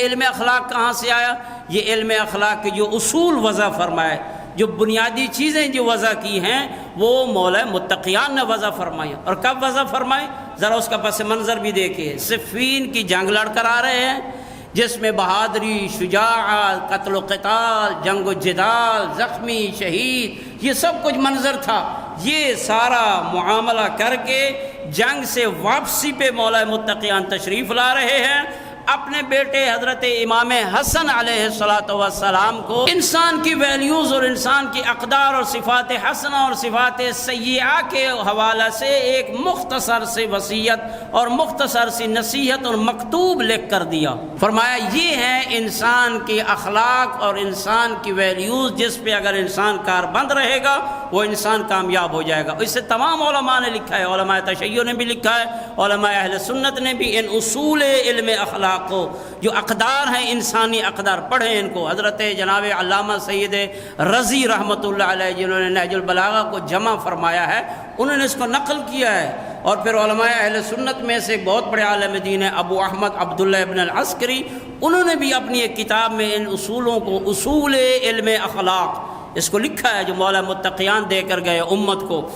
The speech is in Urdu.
علم اخلاق کہاں سے آیا؟ یہ علم اخلاق کے جو اصول وضع فرمائے، جو بنیادی چیزیں جو وضع کی ہیں وہ مولا متقیان نے وضع فرمائی۔ اور کب وضع فرمائی؟ ذرا اس کا پس منظر بھی دیکھیے۔ صفین کی جنگ لڑ کر آ رہے ہیں جس میں بہادری، شجاعت، قتل و قتال، جنگ و جدال، زخمی، شہید، یہ سب کچھ منظر تھا۔ یہ سارا معاملہ کر کے جنگ سے واپسی پہ مولا متقیان تشریف لا رہے ہیں۔ اپنے بیٹے حضرت امام حسن علیہ السلام کو انسان کی ویلیوز اور انسان کی اقدار اور صفات حسنہ اور صفات سیئہ کے حوالے سے ایک مختصر سی وصیت اور مختصر سی نصیحت اور مکتوب لکھ کر دیا۔ فرمایا یہ ہے انسان کی اخلاق اور انسان کی ویلیوز، جس پہ اگر انسان کاربند رہے گا وہ انسان کامیاب ہو جائے گا۔ اس سے تمام علماء نے لکھا ہے، علماء تشیع نے بھی لکھا ہے، علماء اہل سنت نے بھی ان اصول علم اخلاق کو، جو اقدار ہیں انسانی اقدار، پڑھیں ان کو۔ حضرت جناب علامہ سید رضی رحمۃ اللہ علیہ جنہوں نے نہج البلاغہ کو جمع فرمایا ہے، انہوں نے اس کو نقل کیا ہے۔ اور پھر علماء اہل سنت میں سے ایک بہت بڑے عالم دین ہیں ابو احمد عبداللہ ابن العسکری، انہوں نے بھی اپنی ایک کتاب میں ان اصولوں کو، اصول علم اخلاق، اس کو لکھا ہے جو مولا متقیان دے کر گئے امت کو۔